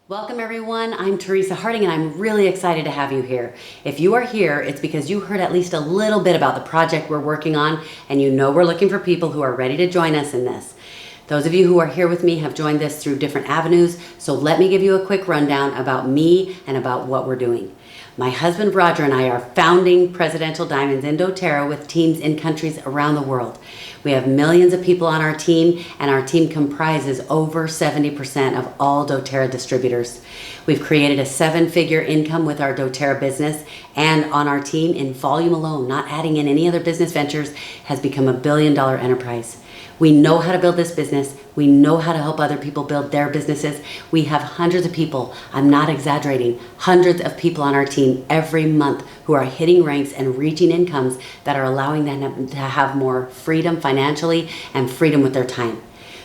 Welcome everyone, I'm Teresa Harding and I'm really excited to have you here. If you are here, it's because you heard at least a little bit about the project we're working on and you know we're looking for people who are ready to join us in this. Those of you who are here with me have joined this through different avenues, so let me give you a quick rundown about me and about what we're doing. My husband Roger and I are founding Presidential Diamonds in dōTERRA with teams in countries around the world. We have millions of people on our team, and our team comprises over 70% of all dōTERRA distributors. We've created a 7-figure income with our dōTERRA business, and on our team, in volume alone, not adding in any other business ventures, has become a billion-dollar enterprise. We know how to build this business. We know how to help other people build their businesses. We have hundreds of people, I'm not exaggerating, hundreds of people on our team every month who are hitting ranks and reaching incomes that are allowing them to have more freedom financially and freedom with their time.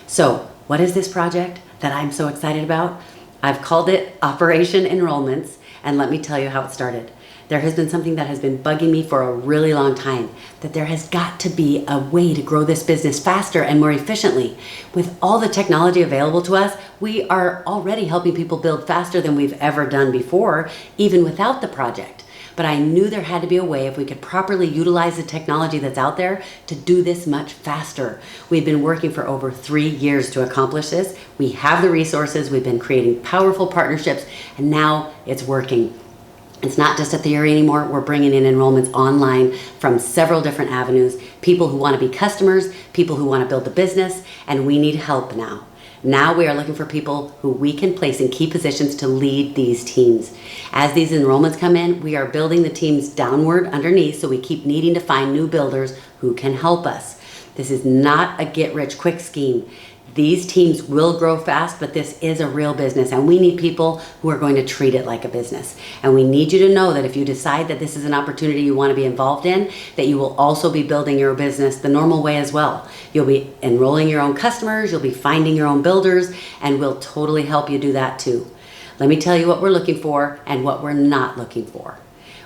So, what is this project that I'm so excited about? I've called it Operation Enrollments, and let me tell you how it started. There has been something that has been bugging me for a really long time, that there has got to be a way to grow this business faster and more efficiently. With all the technology available to us, we are already helping people build faster than we've ever done before, even without the project. But I knew there had to be a way, if we could properly utilize the technology that's out there, to do this much faster. We've been working for over 3 years to accomplish this. We have the resources, we've been creating powerful partnerships, and now it's working. It's not just a theory anymore. We're bringing in enrollments online from several different avenues, people who want to be customers, people who want to build a business, and we need help now. Now we are looking for people who we can place in key positions to lead these teams. As these enrollments come in, we are building the teams downward underneath, so we keep needing to find new builders who can help us. This is not a get-rich-quick scheme. These teams will grow fast, but this is a real business, and we need people who are going to treat it like a business. And we need you to know that if you decide that this is an opportunity you want to be involved in, that you will also be building your business the normal way as well. You'll be enrolling your own customers, you'll be finding your own builders, and we'll totally help you do that too. Let me tell you what we're looking for and what we're not looking for.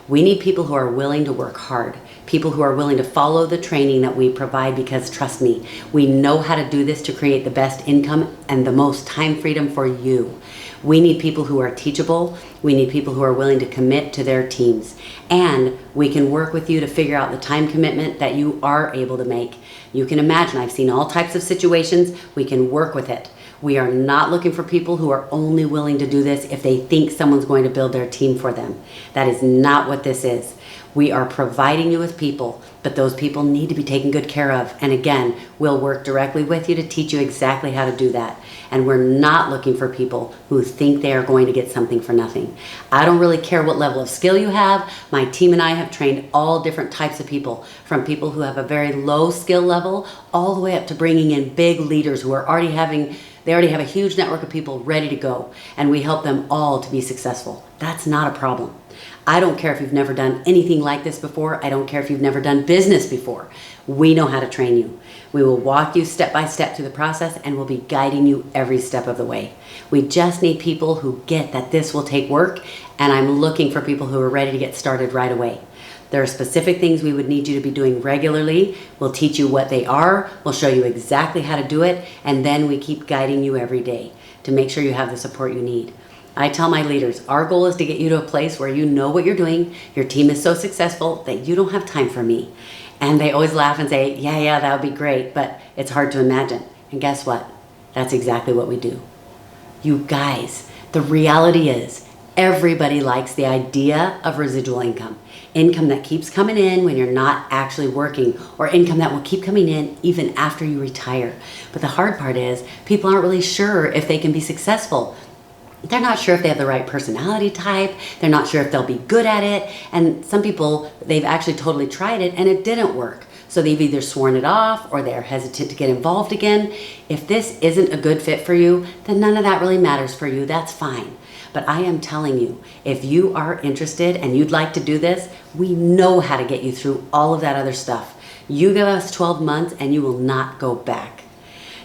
We need people who are willing to work hard, people who are willing to follow the training that we provide, because trust me, we know how to do this to create the best income and the most time freedom for you. We need people who are teachable. We need people who are willing to commit to their teams. And we can work with you to figure out the time commitment that you are able to make. You can imagine, I've seen all types of situations. We can work with it. We are not looking for people who are only willing to do this if they think someone's going to build their team for them. That is not what this is. We are providing you with people, but those people need to be taken good care of. And again, we'll work directly with you to teach you exactly how to do that. And we're not looking for people who think they are going to get something for nothing. I don't really care what level of skill you have. My team and I have trained all different types of people, from people who have a very low skill level all the way up to bringing in big leaders who are already have a huge network of people ready to go, and we help them all to be successful. That's not a problem. I don't care if you've never done anything like this before. I don't care if you've never done business before. We know how to train you. We will walk you step by step through the process, and we'll be guiding you every step of the way. We just need people who get that this will take work, and I'm looking for people who are ready to get started right away. There are specific things we would need you to be doing regularly. We'll teach you what they are. We'll show you exactly how to do it. And then we keep guiding you every day to make sure you have the support you need. I tell my leaders, our goal is to get you to a place where you know what you're doing. Your team is so successful that you don't have time for me. And they always laugh and say, yeah, that would be great, but it's hard to imagine. And guess what? That's exactly what we do. You guys, the reality is, everybody likes the idea of residual income. Income that keeps coming in when you're not actually working, or income that will keep coming in even after you retire. But the hard part is, people aren't really sure if they can be successful. They're not sure if they have the right personality type. They're not sure if they'll be good at it. And some people, they've actually totally tried it and it didn't work. So they've either sworn it off or they're hesitant to get involved again. If this isn't a good fit for you, then none of that really matters for you. That's fine. But I am telling you, if you are interested and you'd like to do this, we know how to get you through all of that other stuff. You give us 12 months and you will not go back.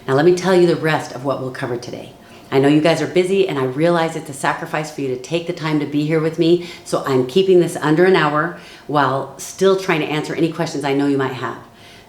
Now let me tell you the rest of what we'll cover today. I know you guys are busy, and I realize it's a sacrifice for you to take the time to be here with me, so I'm keeping this under an hour while still trying to answer any questions I know you might have.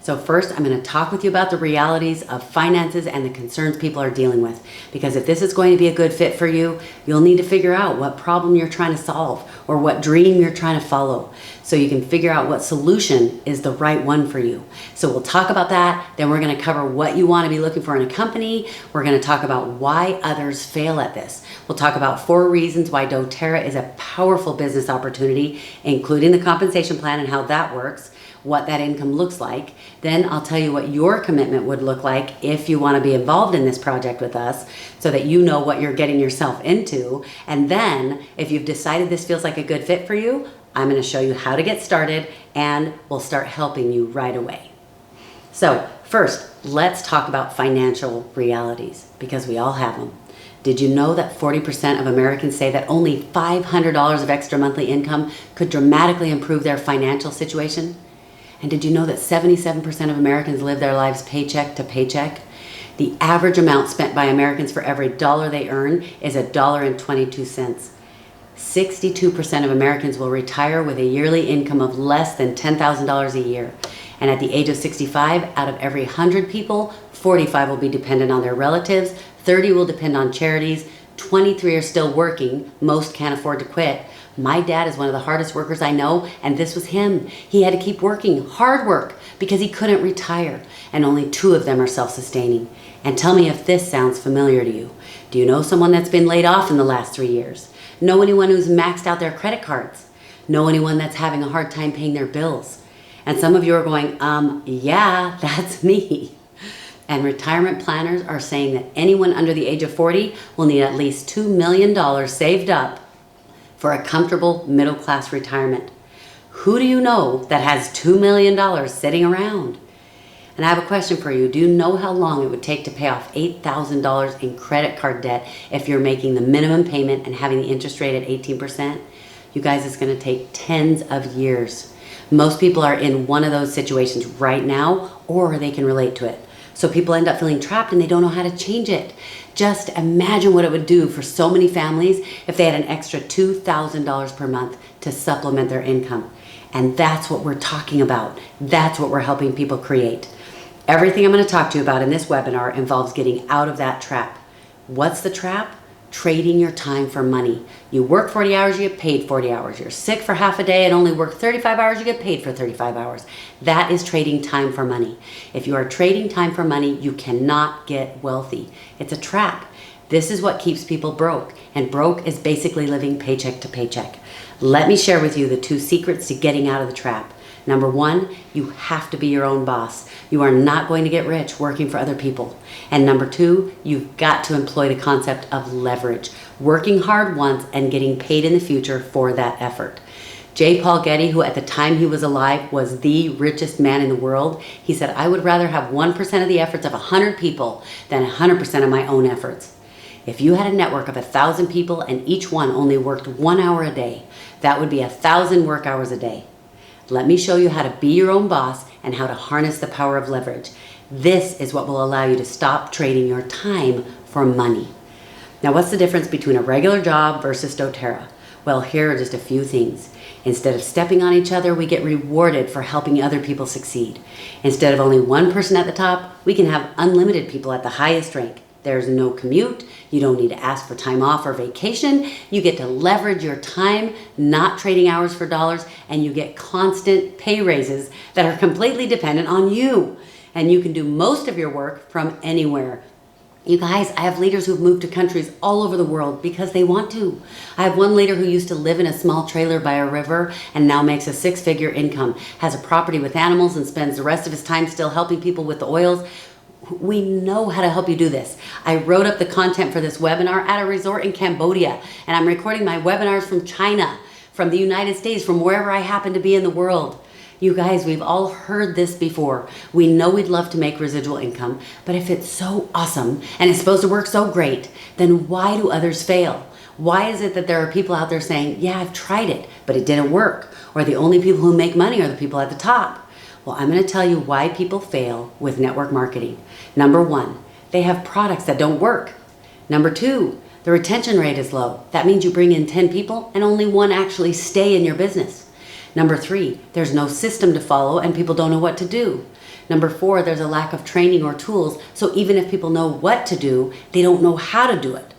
So So first, I'm going to talk with you about the realities of finances and the concerns people are dealing with. Because if this is going to be a good fit for you, you'll need to figure out what problem you're trying to solve or what dream you're trying to follow, so you can figure out what solution is the right one for you. So we'll talk about that. Then we're going to cover what you want to be looking for in a company. We're going to talk about why others fail at this. We'll talk about 4 reasons why dōTERRA is a powerful business opportunity, including the compensation plan and how that works, what that income looks like. Then I'll tell you what your commitment would look like if you want to be involved in this project with us, so that you know what you're getting yourself into. And then if you've decided this feels like a good fit for you, I'm going to show you how to get started, and we'll start helping you right away. So first, let's talk about financial realities, because we all have them. Did you know that 40% of Americans say that only $500 of extra monthly income could dramatically improve their financial situation? And did you know that 77% of Americans live their lives paycheck to paycheck? The average amount spent by Americans for every dollar they earn is $1.22. 62% of Americans will retire with a yearly income of less than $10,000 a year. And at the age of 65, out of every 100 people, 45 will be dependent on their relatives, 30 will depend on charities, 23 are still working, most can't afford to quit. My dad is one of the hardest workers I know, and this was him. He had to keep working, hard work, because he couldn't retire, and only 2 of them are self-sustaining. And tell me if this sounds familiar to you. Do you know someone that's been laid off in the last 3 years? Know anyone who's maxed out their credit cards? Know anyone that's having a hard time paying their bills? And some of you are going, yeah, that's me. And retirement planners are saying that anyone under the age of 40 will need at least $2 million saved up for a comfortable middle-class retirement. Who do you know that has $2 million sitting around? And I have a question for you. Do you know how long it would take to pay off $8,000 in credit card debt if you're making the minimum payment and having the interest rate at 18%? You guys, it's going to take tens of years. Most people are in one of those situations right now, or they can relate to it. So people end up feeling trapped and they don't know how to change it. Just imagine what it would do for so many families if they had an extra $2,000 per month to supplement their income. And that's what we're talking about. That's what we're helping people create. Everything I'm going to talk to you about in this webinar involves getting out of that trap. What's the trap? Trading your time for money. You work 40 hours, you get paid 40 hours. You're sick for half a day and only work 35 hours, you get paid for 35 hours. That is trading time for money. If you are trading time for money, you cannot get wealthy. It's a trap. This is what keeps people broke, and broke is basically living paycheck to paycheck. Let me share with you the 2 secrets to getting out of the trap. Number 1, you have to be your own boss. You are not going to get rich working for other people. And number 2, you've got to employ the concept of leverage, working hard once and getting paid in the future for that effort. J. Paul Getty, who at the time he was alive was the richest man in the world, he said, I would rather have 1% of the efforts of 100 people than 100% of my own efforts. If you had a network of 1,000 people and each one only worked 1 hour a day, that would be 1,000 work hours a day. Let me show you how to be your own boss and how to harness the power of leverage. This is what will allow you to stop trading your time for money. Now, what's the difference between a regular job versus dōTERRA? Well, here are just a few things. Instead of stepping on each other, we get rewarded for helping other people succeed. Instead of only one person at the top, we can have unlimited people at the highest rank. There's no commute. You don't need to ask for time off or vacation. You get to leverage your time, not trading hours for dollars, and you get constant pay raises that are completely dependent on you. And you can do most of your work from anywhere. You guys, I have leaders who've moved to countries all over the world because they want to. I have one leader who used to live in a small trailer by a river and now makes a 6-figure income, has a property with animals, and spends the rest of his time still helping people with the oils. We know how to help you do this. I wrote up the content for this webinar at a resort in Cambodia, and I'm recording my webinars from China, from the United States, from wherever I happen to be in the world. You guys, we've all heard this before. We know we'd love to make residual income, but if it's so awesome and it's supposed to work so great, then why do others fail? Why is it that there are people out there saying, yeah, I've tried it, but it didn't work? Or the only people who make money are the people at the top? Well, I'm going to tell you why people fail with network marketing. Number 1, they have products that don't work. Number 2, the retention rate is low. That means you bring in 10 people and only 1 actually stay in your business. Number 3, there's no system to follow and people don't know what to do. Number 4, there's a lack of training or tools, so even if people know what to do, they don't know how to do it.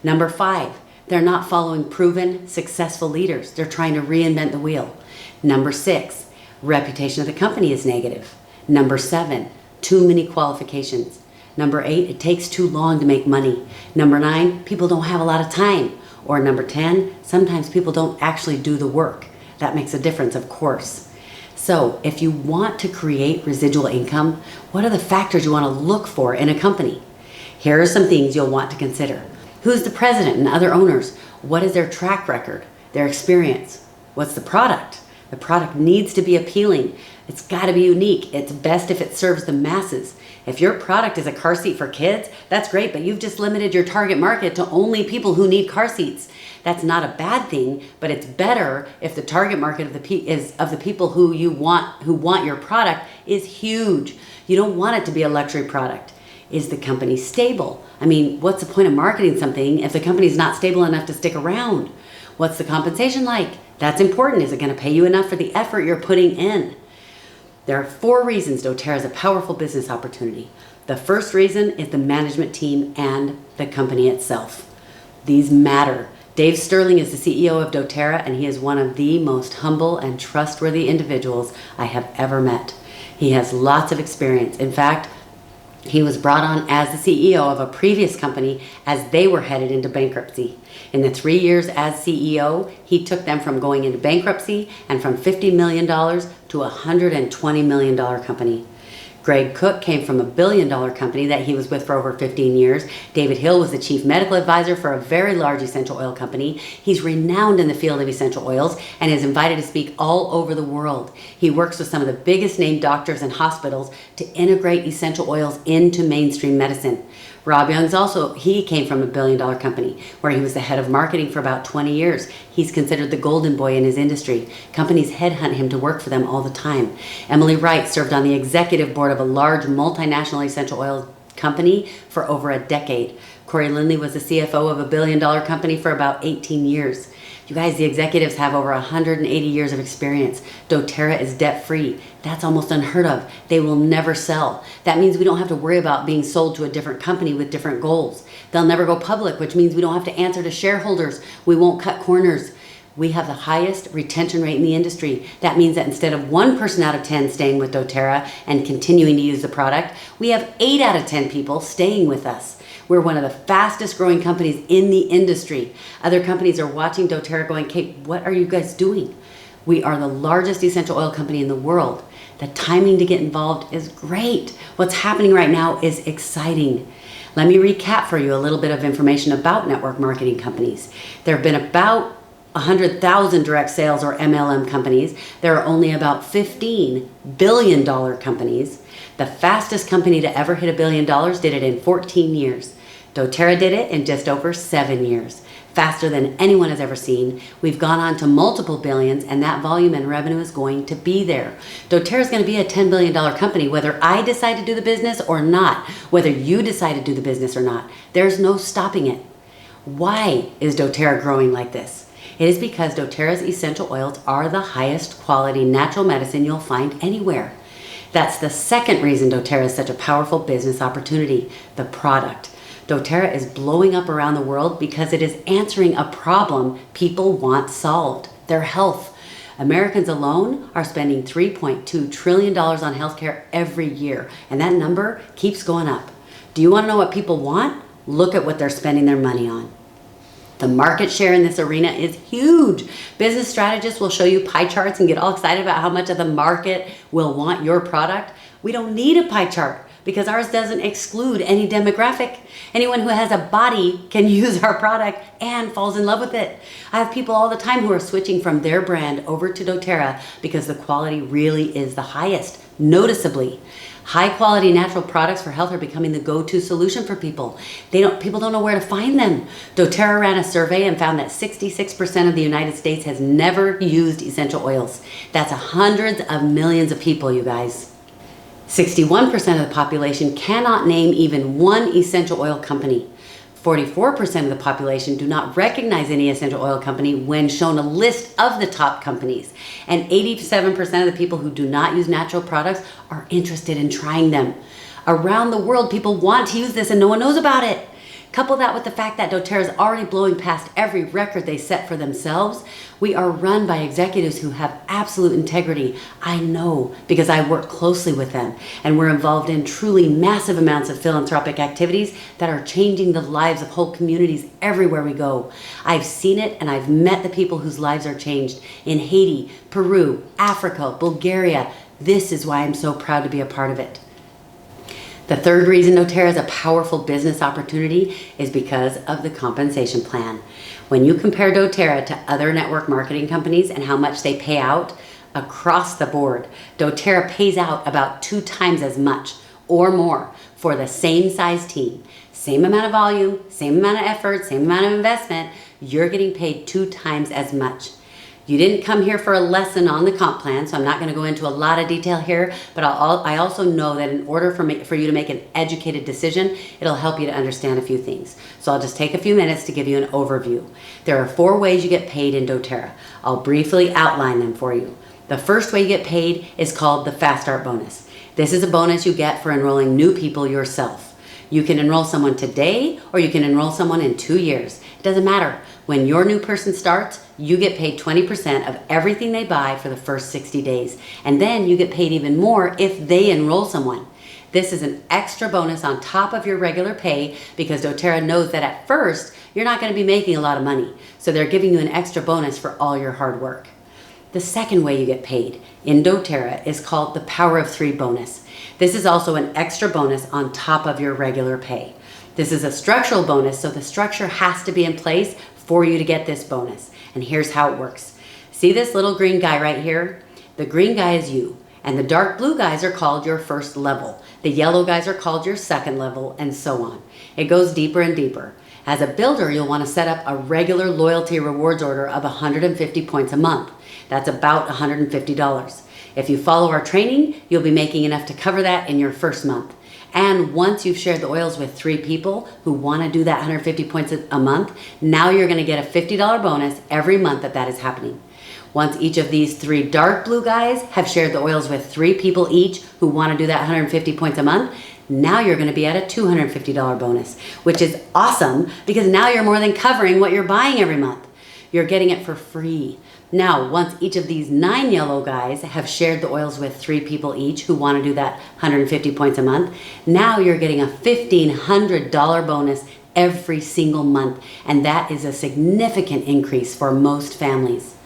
Number 5, they're not following proven, successful leaders. They're trying to reinvent the wheel. Number 6, reputation of the company is negative. Number 7, too many qualifications. Number 8, it takes too long to make money. Number 9, people don't have a lot of time. Or number 10, sometimes people don't actually do the work. That makes a difference, of course. So if you want to create residual income, what are the factors you want to look for in a company? Here are some things you'll want to consider. Who's the president and other owners? What is their track record, their experience? What's the product? The product needs to be appealing. It's got to be unique. It's best if it serves the masses. If your product is a car seat for kids, that's great, but you've just limited your target market to only people who need car seats. That's not a bad thing, but it's better if the target market of the people who want your product is huge. You don't want it to be a luxury product. Is the company stable? I mean, what's the point of marketing something if the company's not stable enough to stick around? What's the compensation like? That's important. Is it going to pay you enough for the effort you're putting in? There are 4 reasons doTERRA is a powerful business opportunity. The first reason is the management team and the company itself. These matter. Dave Sterling is the CEO of doTERRA, and he is one of the most humble and trustworthy individuals I have ever met. He has lots of experience. In fact, he was brought on as the CEO of a previous company as they were headed into bankruptcy. In the 3 years as CEO, he took them from going into bankruptcy and from $50 million to a $120 million company. Greg Cook came from a $1 billion company that he was with for over 15 years. David Hill was the chief medical advisor for a very large essential oil company. He's renowned in the field of essential oils and is invited to speak all over the world. He works with some of the biggest name doctors and hospitals to integrate essential oils into mainstream medicine. Rob Young's he came from a $1 billion company where he was the head of marketing for about 20 years. He's considered the golden boy in his industry. Companies headhunt him to work for them all the time. Emily Wright served on the executive board of a large multinational essential oil company for over a decade. Corey Lindley was the CFO of a $1 billion company for about 18 years. You guys, the executives have over 180 years of experience. doTERRA is debt-free. That's almost unheard of. They will never sell. That means we don't have to worry about being sold to a different company with different goals. They'll never go public, which means we don't have to answer to shareholders. We won't cut corners. We have the highest retention rate in the industry. That means that instead of 1 person out of 10 staying with doTERRA and continuing to use the product, we have 8 out of 10 people staying with us. We're one of the fastest growing companies in the industry. Other companies are watching doTERRA going, Kate, what are you guys doing? We are the largest essential oil company in the world. The timing to get involved is great. What's happening right now is exciting. Let me recap for you a little bit of information about network marketing companies. There have been about 100,000 direct sales or MLM companies. There are only about 15 billion-dollar companies. The fastest company to ever hit $1 billion did it in 14 years. doTERRA did it in just over 7 years. Faster than anyone has ever seen. We've gone on to multiple billions, and that volume and revenue is going to be there. doTERRA is going to be a $10 billion company, whether I decide to do the business or not, whether you decide to do the business or not. There's no stopping it. Why is doTERRA growing like this? It is because doTERRA's essential oils are the highest quality natural medicine you'll find anywhere. That's the second reason doTERRA is such a powerful business opportunity, the product. doTERRA is blowing up around the world because it is answering a problem people want solved, their health. Americans alone are spending $3.2 trillion on healthcare every year, and that number keeps going up. Do you want to know what people want? Look at what they're spending their money on. The market share in this arena is huge. Business strategists will show you pie charts and get all excited about how much of the market will want your product. We don't need a pie chart because ours doesn't exclude any demographic. Anyone who has a body can use our product and falls in love with it. I have people all the time who are switching from their brand over to doTERRA because the quality really is the highest, noticeably. High quality natural products for health are becoming the go-to solution for people. People don't know where to find them. doTERRA ran a survey and found that 66% of the United States has never used essential oils. That's hundreds of millions of people, you guys. 61% of the population cannot name even one essential oil company. 44% of the population do not recognize any essential oil company when shown a list of the top companies. And 87% of the people who do not use natural products are interested in trying them. Around the world, people want to use this and no one knows about it. Couple that with the fact that doTERRA is already blowing past every record they set for themselves. We are run by executives who have absolute integrity. I know because I work closely with them, and we're involved in truly massive amounts of philanthropic activities that are changing the lives of whole communities everywhere we go. I've seen it, and I've met the people whose lives are changed in Haiti, Peru, Africa, Bulgaria. This is why I'm so proud to be a part of it. The third reason doTERRA is a powerful business opportunity is because of the compensation plan. When you compare doTERRA to other network marketing companies and how much they pay out across the board, doTERRA pays out about 2 times as much or more for the same size team. Same amount of volume, same amount of effort, same amount of investment, you're getting paid 2 times as much. You didn't come here for a lesson on the comp plan, so I'm not going to go into a lot of detail here, but I also know that in order for you to make an educated decision, it'll help you to understand a few things. So I'll just take a few minutes to give you an overview. There are 4 ways you get paid in doTERRA. I'll briefly outline them for you. The first way you get paid is called the Fast Start Bonus. This is a bonus you get for enrolling new people yourself. You can enroll someone today or you can enroll someone in 2 years. It doesn't matter. When your new person starts, you get paid 20% of everything they buy for the first 60 days. And then you get paid even more if they enroll someone. This is an extra bonus on top of your regular pay because doTERRA knows that at first, you're not going to be making a lot of money. So they're giving you an extra bonus for all your hard work. The second way you get paid in doTERRA is called the Power of 3 bonus. This is also an extra bonus on top of your regular pay. This is a structural bonus, so the structure has to be in place for you to get this bonus. And here's how it works. See this little green guy right here? The green guy is you, and the dark blue guys are called your first level. The yellow guys are called your second level, and so on. It goes deeper and deeper. As a builder, you'll want to set up a regular loyalty rewards order of 150 points a month. That's about $150. If you follow our training, you'll be making enough to cover that in your first month. And once you've shared the oils with 3 people who want to do that 150 points a month, now you're going to get a $50 bonus every month that is happening. Once each of these 3 dark blue guys have shared the oils with 3 people each who want to do that 150 points a month, now you're going to be at a $250 bonus, which is awesome because now you're more than covering what you're buying every month. You're getting it for free. Now, once each of these 9 yellow guys have shared the oils with 3 people each who want to do that 150 points a month, now you're getting a $1,500 bonus every single month, and that is a significant increase for most families.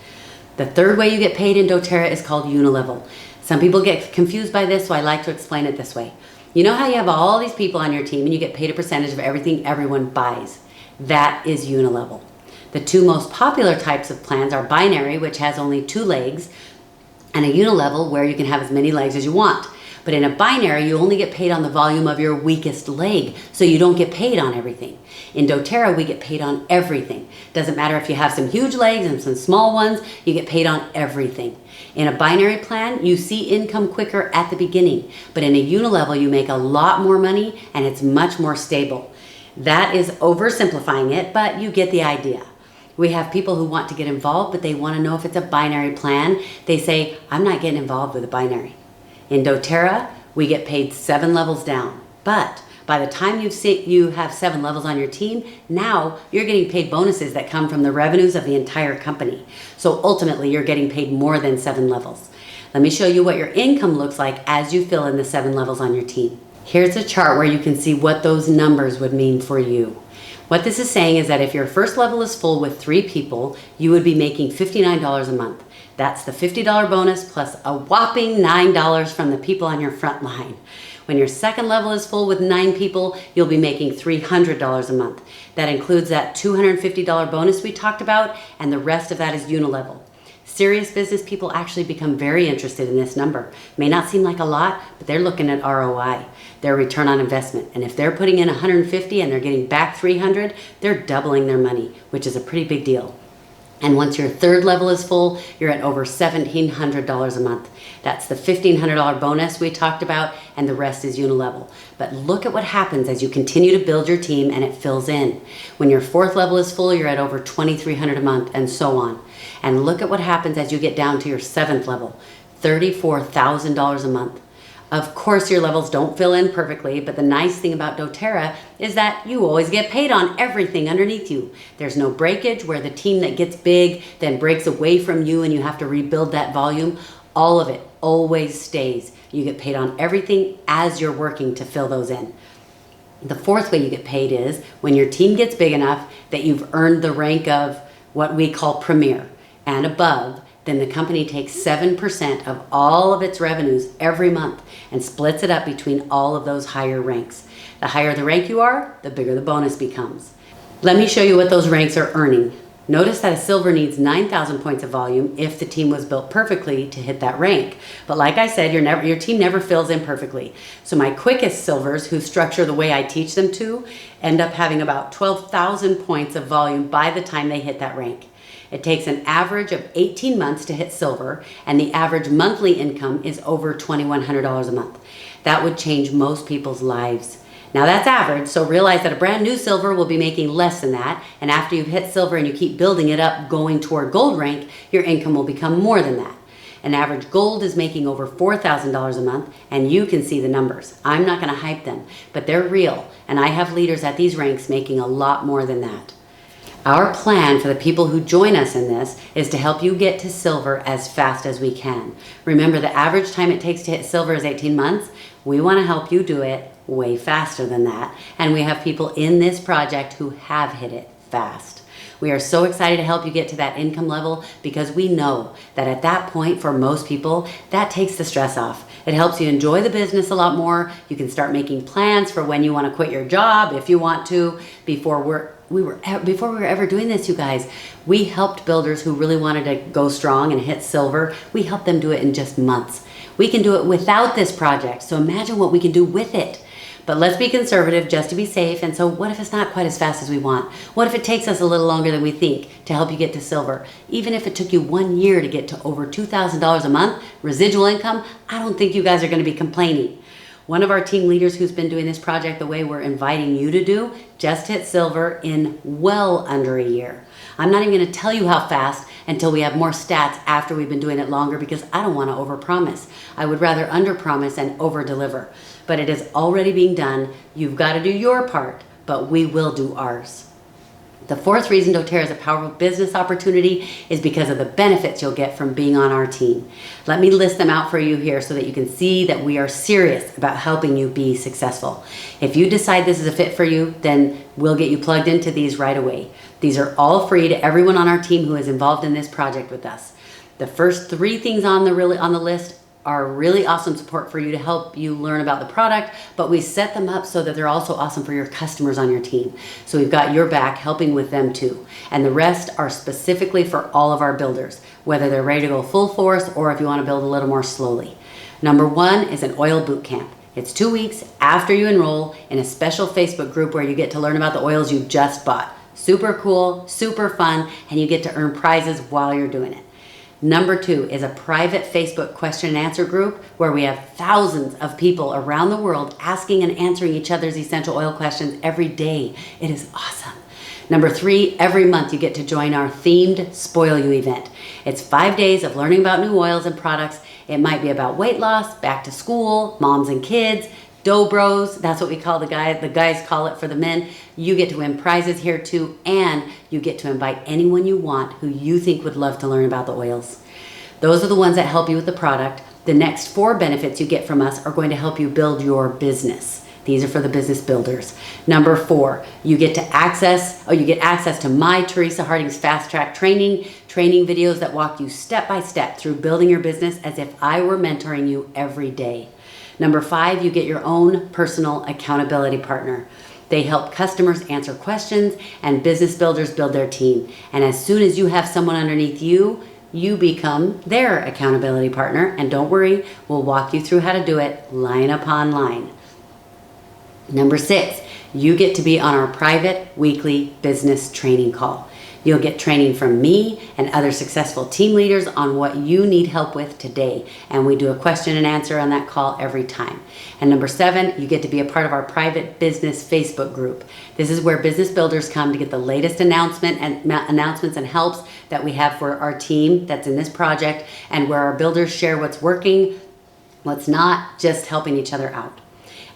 The third way you get paid in doTERRA is called unilevel. Some people get confused by this, so I like to explain it this way. You know how you have all these people on your team and you get paid a percentage of everything everyone buys? That is unilevel. The 2 most popular types of plans are binary, which has only 2 legs, and a unilevel where you can have as many legs as you want. But in a binary, you only get paid on the volume of your weakest leg, so you don't get paid on everything. In doTERRA, we get paid on everything. Doesn't matter if you have some huge legs and some small ones, you get paid on everything. In a binary plan, you see income quicker at the beginning, but in a unilevel, you make a lot more money and it's much more stable. That is oversimplifying it, but you get the idea. We have people who want to get involved, but they want to know if it's a binary plan. They say, I'm not getting involved with a binary. In doTERRA, we get paid 7 levels down. But by the time you have 7 levels on your team, now you're getting paid bonuses that come from the revenues of the entire company. So ultimately, you're getting paid more than 7 levels. Let me show you what your income looks like as you fill in the 7 levels on your team. Here's a chart where you can see what those numbers would mean for you. What this is saying is that if your first level is full with 3 people, you would be making $59 a month. That's the $50 bonus plus a whopping $9 from the people on your front line. When your second level is full with 9 people, you'll be making $300 a month. That includes that $250 bonus we talked about, and the rest of that is unilevel. Serious business people actually become very interested in this number. May not seem like a lot, but they're looking at ROI, their return on investment. And if they're putting in 150 and they're getting back 300, they're doubling their money, which is a pretty big deal. And once your third level is full, you're at over $1,700 a month. That's the $1,500 bonus we talked about, and the rest is unilevel. But look at what happens as you continue to build your team and it fills in. When your fourth level is full, you're at over $2,300 a month, and so on. And look at what happens as you get down to your seventh level, $34,000 a month. Of course, your levels don't fill in perfectly, but the nice thing about doTERRA is that you always get paid on everything underneath you. There's no breakage where the team that gets big then breaks away from you and you have to rebuild that volume. All of it always stays. You get paid on everything as you're working to fill those in. The fourth way you get paid is when your team gets big enough that you've earned the rank of what we call Premier and above, then the company takes 7% of all of its revenues every month and splits it up between all of those higher ranks. The higher the rank you are, the bigger the bonus becomes. Let me show you what those ranks are earning. Notice that a silver needs 9,000 points of volume if the team was built perfectly to hit that rank. But like I said, your team never fills in perfectly. So my quickest silvers, who structure the way I teach them to, end up having about 12,000 points of volume by the time they hit that rank. It takes an average of 18 months to hit silver, and the average monthly income is over $2,100 a month. That would change most people's lives. Now that's average, so realize that a brand new silver will be making less than that, and after you've hit silver and you keep building it up going toward gold rank, your income will become more than that. An average gold is making over $4,000 a month, and you can see the numbers. I'm not going to hype them, but they're real, and I have leaders at these ranks making a lot more than that. Our plan for the people who join us in this is to help you get to silver as fast as we can. Remember, the average time it takes to hit silver is 18 months. We want to help you do it way faster than that. And we have people in this project who have hit it fast. We are so excited to help you get to that income level because we know that at that point, for most people, that takes the stress off. It helps you enjoy the business a lot more. You can start making plans for when you want to quit your job if you want to. Before we were ever doing this, you guys, we helped builders who really wanted to go strong and hit silver. We helped them do it in just months. We can do it without this project, so imagine what we can do with it. But let's be conservative just to be safe, and so what if it's not quite as fast as we want? What if it takes us a little longer than we think to help you get to silver? Even if it took you 1 year to get to over $2,000 a month residual income, I don't think you guys are going to be complaining. One of our team leaders who's been doing this project the way we're inviting you to do just hit silver in well under a year. I'm not even going to tell you how fast until we have more stats after we've been doing it longer because I don't want to overpromise. I would rather underpromise and overdeliver. But it is already being done. You've got to do your part, but we will do ours. The fourth reason doTERRA is a powerful business opportunity is because of the benefits you'll get from being on our team. Let me list them out for you here so that you can see that we are serious about helping you be successful. If you decide this is a fit for you, then we'll get you plugged into these right away. These are all free to everyone on our team who is involved in this project with us. The first three things on the list are really awesome support for you to help you learn about the product, but we set them up so that they're also awesome for your customers on your team. So we've got your back helping with them too. And the rest are specifically for all of our builders, whether they're ready to go full force or if you want to build a little more slowly. Number one is an oil boot camp. It's 2 weeks after you enroll in a special Facebook group where you get to learn about the oils you just bought. Super cool, super fun, and you get to earn prizes while you're doing it. Number two is a private Facebook question and answer group where we have thousands of people around the world asking and answering each other's essential oil questions every day. It is awesome. Number three, every month you get to join our themed Spoil You event. It's 5 days of learning about new oils and products. It might be about weight loss, back to school, moms and kids, dough bros, that's what we call the guys call it for the men. You get to win prizes here too, and you get to invite anyone you want who you think would love to learn about the oils. Those are the ones that help you with the product. The next 4 benefits you get from us are going to help you build your business. These are for the business builders. Number 4, you get access to my Teresa Harding's Fast Track training videos that walk you step by step through building your business as if I were mentoring you every day. Number 5, you get your own personal accountability partner. They help customers answer questions and business builders build their team. And as soon as you have someone underneath you, you become their accountability partner. And don't worry, we'll walk you through how to do it line upon line. Number 6, you get to be on our private weekly business training call. You'll get training from me and other successful team leaders on what you need help with today. And we do a question and answer on that call every time. And number 7, you get to be a part of our private business Facebook group. This is where business builders come to get the latest announcements and helps that we have for our team that's in this project, and where our builders share what's working, what's not, just helping each other out.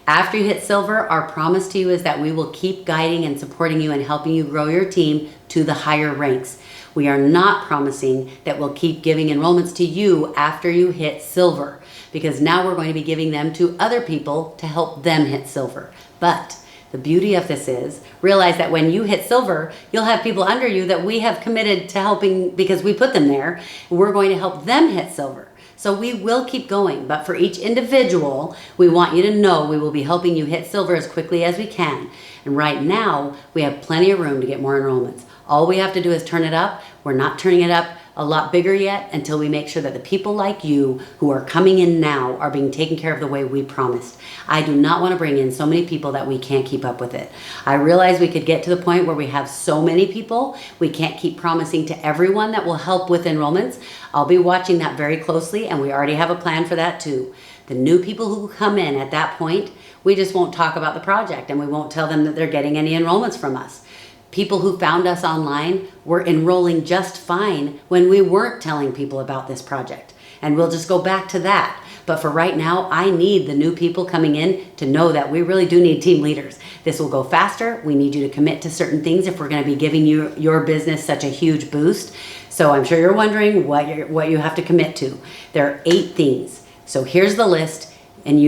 After you hit silver, our promise to you is that we will keep guiding and supporting you and helping you grow your team to the higher ranks. We are not promising that we'll keep giving enrollments to you after you hit silver, because now we're going to be giving them to other people to help them hit silver. But the beauty of this is, realize that when you hit silver, you'll have people under you that we have committed to helping because we put them there. We're going to help them hit silver. So we will keep going, but for each individual, we want you to know we will be helping you hit silver as quickly as we can. And right now, we have plenty of room to get more enrollments. All we have to do is turn it up. We're not turning it up a lot bigger yet until we make sure that the people like you who are coming in now are being taken care of the way we promised. I do not want to bring in so many people that we can't keep up with it. I realize we could get to the point where we have so many people, we can't keep promising to everyone that will help with enrollments. I'll be watching that very closely, and we already have a plan for that too. The new people who come in at that point, we just won't talk about the project, and we won't tell them that they're getting any enrollments from us. People who found us online were enrolling just fine when we weren't telling people about this project. And we'll just go back to that. But for right now, I need the new people coming in to know that we really do need team leaders. This will go faster. We need you to commit to certain things if we're going to be giving you your business such a huge boost. So I'm sure you're wondering what you have to commit to. There are 8 things. So here's the list, and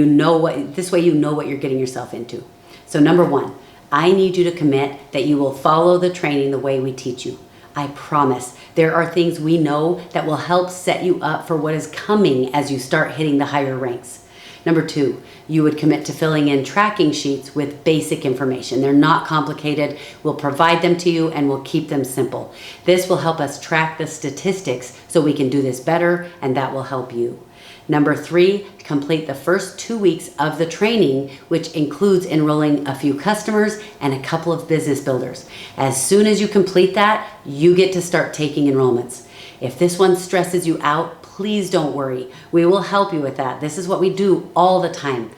this way you know what you're getting yourself into. So number 1, I need you to commit that you will follow the training the way we teach you. I promise. There are things we know that will help set you up for what is coming as you start hitting the higher ranks. Number 2, you would commit to filling in tracking sheets with basic information. They're not complicated. We'll provide them to you, and we'll keep them simple. This will help us track the statistics so we can do this better, and that will help you. Number 3, complete the first 2 weeks of the training, which includes enrolling a few customers and a couple of business builders. As soon as you complete that, you get to start taking enrollments. If this one stresses you out, please don't worry. We will help you with that. This is what we do all the time.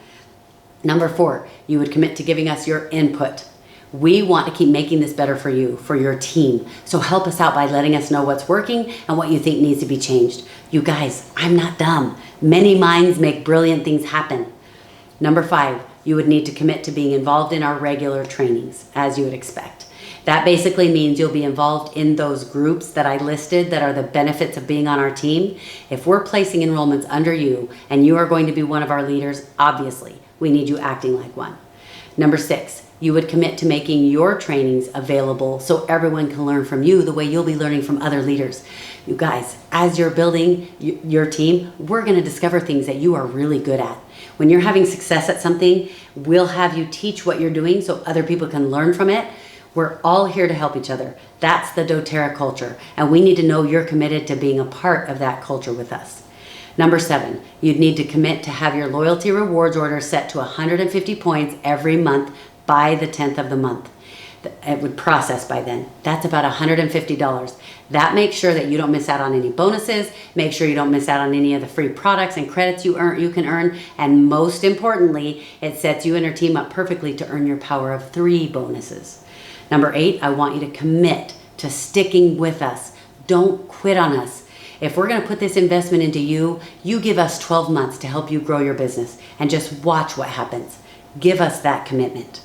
Number 4, you would commit to giving us your input. We want to keep making this better for you, for your team. So help us out by letting us know what's working and what you think needs to be changed. You guys, I'm not dumb. Many minds make brilliant things happen. Number 5, you would need to commit to being involved in our regular trainings, as you would expect. That basically means you'll be involved in those groups that I listed that are the benefits of being on our team. If we're placing enrollments under you and you are going to be one of our leaders, obviously, we need you acting like one. Number 6, you would commit to making your trainings available so everyone can learn from you the way you'll be learning from other leaders. You guys, as you're building your team, we're going to discover things that you are really good at. When you're having success at something, we'll have you teach what you're doing so other people can learn from it. We're all here to help each other. That's the dōTERRA culture, and we need to know you're committed to being a part of that culture with us. Number 7, you'd need to commit to have your loyalty rewards order set to 150 points every month by the 10th of the month. It would process by then. That's about $150. That makes sure that you don't miss out on any bonuses, make sure you don't miss out on any of the free products and credits you can earn, and most importantly, it sets you and your team up perfectly to earn your power of 3 bonuses. Number 8, I want you to commit to sticking with us. Don't quit on us. If we're going to put this investment into you, you give us 12 months to help you grow your business and just watch what happens. Give us that commitment.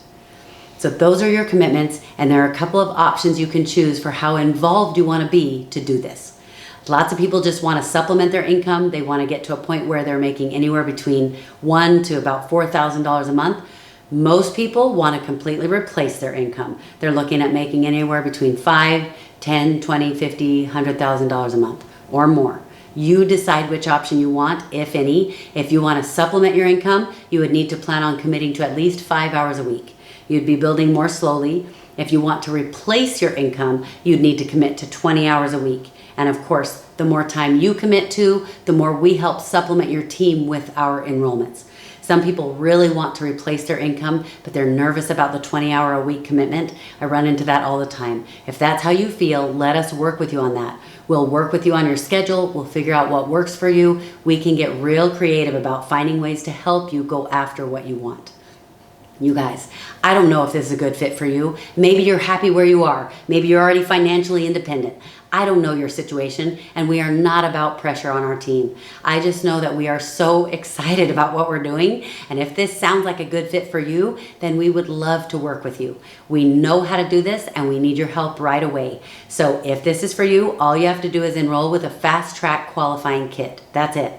So those are your commitments, and there are a couple of options you can choose for how involved you want to be to do this. Lots of people just want to supplement their income. They want to get to a point where they're making anywhere between $1,000 to about $4,000 a month. Most people want to completely replace their income. They're looking at making anywhere between $5,000, $10,000, $20,000, $50,000, $100,000 a month or more. You decide which option you want, if any. If you want to supplement your income, you would need to plan on committing to at least 5 hours a week. You'd be building more slowly. If you want to replace your income, you'd need to commit to 20 hours a week. And of course, the more time you commit to, the more we help supplement your team with our enrollments. Some people really want to replace their income, but they're nervous about the 20-hour-a-week commitment. I run into that all the time. If that's how you feel, let us work with you on that. We'll work with you on your schedule. We'll figure out what works for you. We can get real creative about finding ways to help you go after what you want. You guys, I don't know if this is a good fit for you. Maybe you're happy where you are. Maybe you're already financially independent. I don't know your situation, and we are not about pressure on our team. I just know that we are so excited about what we're doing, and if this sounds like a good fit for you, then we would love to work with you. We know how to do this, and we need your help right away. So if this is for you, all you have to do is enroll with a fast-track qualifying kit. That's it.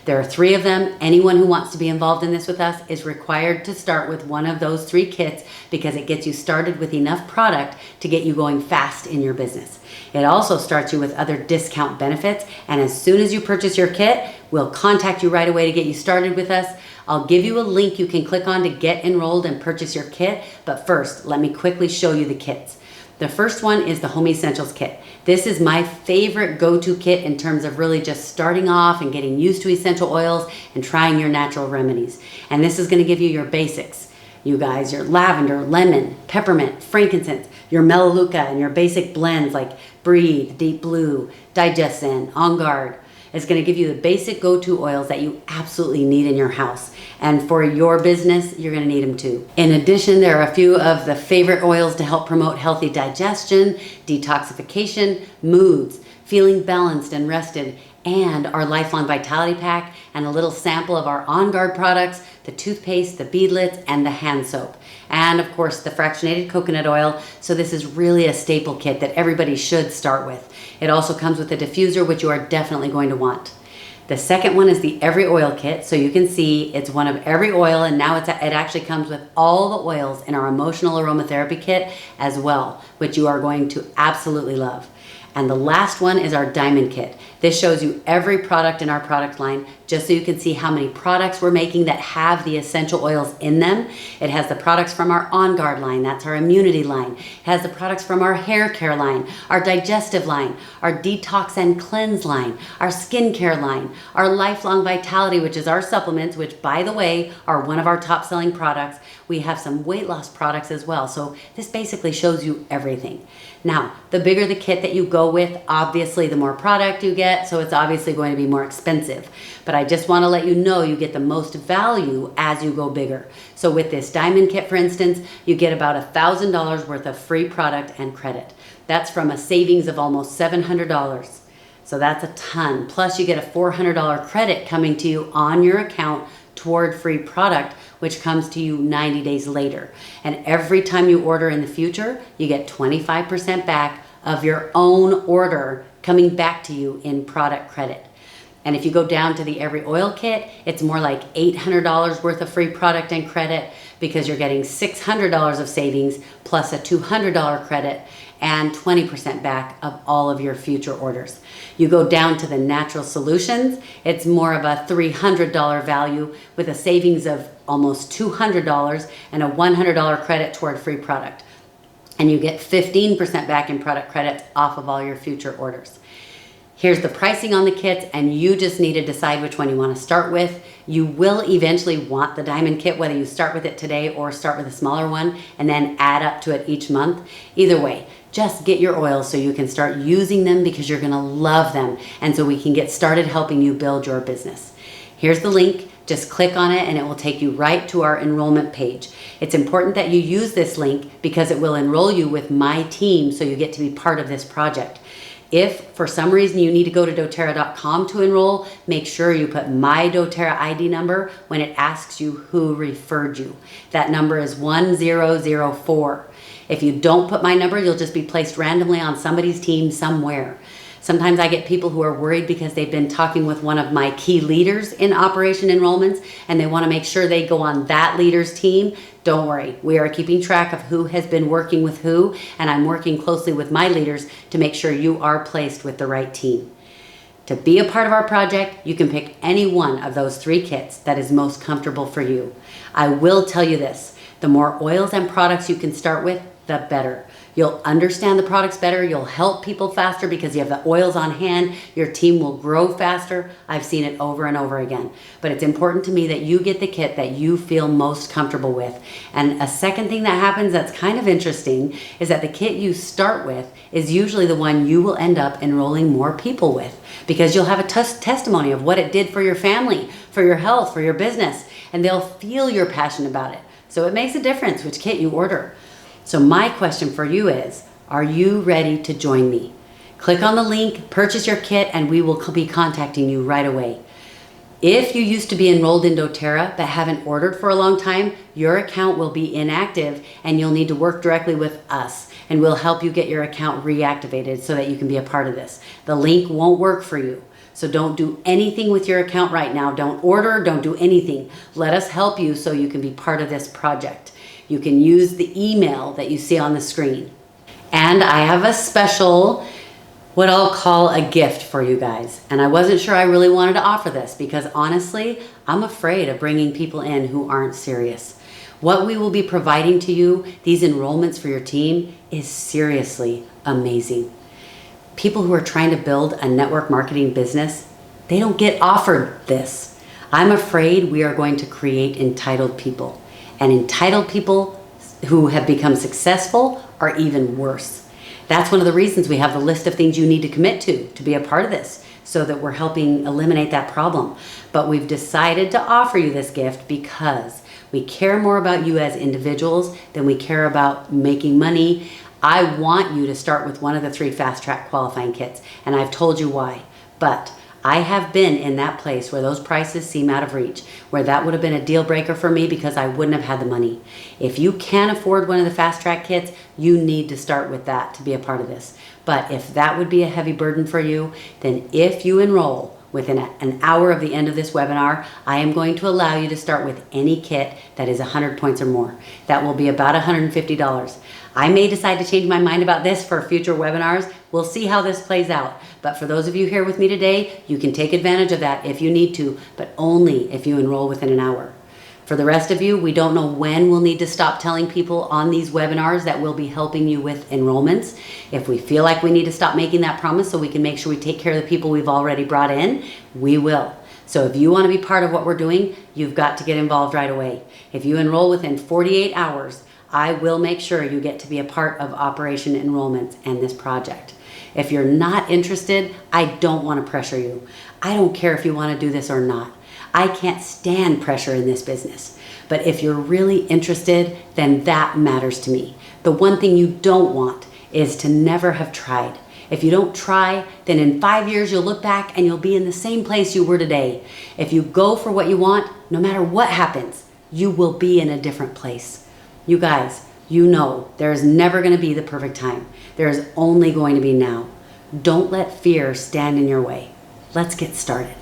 There are 3 of them. Anyone who wants to be involved in this with us is required to start with one of those 3 kits because it gets you started with enough product to get you going fast in your business. It also starts you with other discount benefits, and as soon as you purchase your kit, we'll contact you right away to get you started with us. I'll give you a link you can click on to get enrolled and purchase your kit, but first, let me quickly show you the kits. The first one is the Home Essentials Kit. This is my favorite go-to kit in terms of really just starting off and getting used to essential oils and trying your natural remedies. And this is gonna give you your basics. You guys, your lavender, lemon, peppermint, frankincense, your melaleuca, and your basic blends like Breathe, Deep Blue, Digest Zen, On Guard. It's going to give you the basic go-to oils that you absolutely need in your house. And for your business, you're going to need them too. In addition, there are a few of the favorite oils to help promote healthy digestion, detoxification, moods, feeling balanced and rested, and our Lifelong Vitality Pack, and a little sample of our On Guard products, the toothpaste, the beadlets, and the hand soap. And of course, the fractionated coconut oil. So this is really a staple kit that everybody should start with. It also comes with a diffuser, which you are definitely going to want. The second one is the Every Oil Kit. So you can see it's one of every oil, and now it actually comes with all the oils in our Emotional Aromatherapy Kit as well, which you are going to absolutely love. And the last one is our Diamond Kit. This shows you every product in our product line just so you can see how many products we're making that have the essential oils in them. It has the products from our On Guard line, that's our immunity line. It has the products from our hair care line, our digestive line, our detox and cleanse line, our skincare line, our Lifelong Vitality, which is our supplements, which by the way are one of our top selling products. We have some weight loss products as well. So this basically shows you everything. Now, the bigger the kit that you go with, obviously the more product you get, so it's obviously going to be more expensive. But I just want to let you know you get the most value as you go bigger. So with this Diamond Kit, for instance, you get about $1,000 worth of free product and credit. That's from a savings of almost $700. So that's a ton. Plus you get a $400 credit coming to you on your account toward free product, which comes to you 90 days later. And every time you order in the future, you get 25% back of your own order coming back to you in product credit. And if you go down to the Every Oil Kit, it's more like $800 worth of free product and credit because you're getting $600 of savings plus a $200 credit and 20% back of all of your future orders. You go down to the Natural Solutions, it's more of a $300 value with a savings of almost $200 and a $100 credit toward free product. And you get 15% back in product credits off of all your future orders. Here's the pricing on the kits, and you just need to decide which one you want to start with. You will eventually want the Diamond Kit, whether you start with it today or start with a smaller one and then add up to it each month. Either way, just get your oils so you can start using them because you're going to love them, and so we can get started helping you build your business. Here's the link. Just click on it and it will take you right to our enrollment page. It's important that you use this link because it will enroll you with my team so you get to be part of this project. If for some reason you need to go to doTERRA.com to enroll, make sure you put my doTERRA ID number when it asks you who referred you. That number is 1004. If you don't put my number, you'll just be placed randomly on somebody's team somewhere. Sometimes I get people who are worried because they've been talking with one of my key leaders in operation enrollments and they want to make sure they go on that leader's team. Don't worry, we are keeping track of who has been working with who, and I'm working closely with my leaders to make sure you are placed with the right team. To be a part of our project, you can pick any one of those 3 kits that is most comfortable for you. I will tell you this, the more oils and products you can start with, the better. You'll understand the products better. You'll help people faster because you have the oils on hand. Your team will grow faster. I've seen it over and over again. But it's important to me that you get the kit that you feel most comfortable with. And a second thing that happens that's kind of interesting is that the kit you start with is usually the one you will end up enrolling more people with, because you'll have a testimony of what it did for your family, for your health, for your business, and they'll feel your passion about it. So it makes a difference which kit you order. So my question for you is, are you ready to join me? Click on the link, purchase your kit, and we will be contacting you right away. If you used to be enrolled in dōTERRA but haven't ordered for a long time, your account will be inactive and you'll need to work directly with us, and we'll help you get your account reactivated so that you can be a part of this. The link won't work for you. So don't do anything with your account right now. Don't order, don't do anything. Let us help you so you can be part of this project. You can use the email that you see on the screen. And I have a special, what I'll call a gift for you guys. And I wasn't sure I really wanted to offer this because honestly, I'm afraid of bringing people in who aren't serious. What we will be providing to you, these enrollments for your team, is seriously amazing. People who are trying to build a network marketing business, they don't get offered this. I'm afraid we are going to create entitled people. And entitled people who have become successful are even worse. That's one of the reasons we have the list of things you need to commit to be a part of this, so that we're helping eliminate that problem. But we've decided to offer you this gift because we care more about you as individuals than we care about making money. I want you to start with one of the 3 fast track qualifying kits, and I've told you why. But I have been in that place where those prices seem out of reach, where that would have been a deal breaker for me because I wouldn't have had the money. If you can't afford one of the fast track kits, you need to start with that to be a part of this. But if that would be a heavy burden for you, then if you enroll within an hour of the end of this webinar, I am going to allow you to start with any kit that is 100 points or more. That will be about $150. I may decide to change my mind about this for future webinars. We'll see how this plays out. But for those of you here with me today, you can take advantage of that if you need to, but only if you enroll within an hour. For the rest of you, we don't know when we'll need to stop telling people on these webinars that we'll be helping you with enrollments. If we feel like we need to stop making that promise so we can make sure we take care of the people we've already brought in, we will. So if you want to be part of what we're doing, you've got to get involved right away. If you enroll within 48 hours, I will make sure you get to be a part of Operation Enrollments and this project. If you're not interested, I don't want to pressure you. I don't care if you want to do this or not. I can't stand pressure in this business. But if you're really interested, then that matters to me. The one thing you don't want is to never have tried. If you don't try, then in 5 years you'll look back and you'll be in the same place you were today. If you go for what you want, no matter what happens, you will be in a different place. You guys, you know there is never going to be the perfect time. There is only going to be now. Don't let fear stand in your way. Let's get started.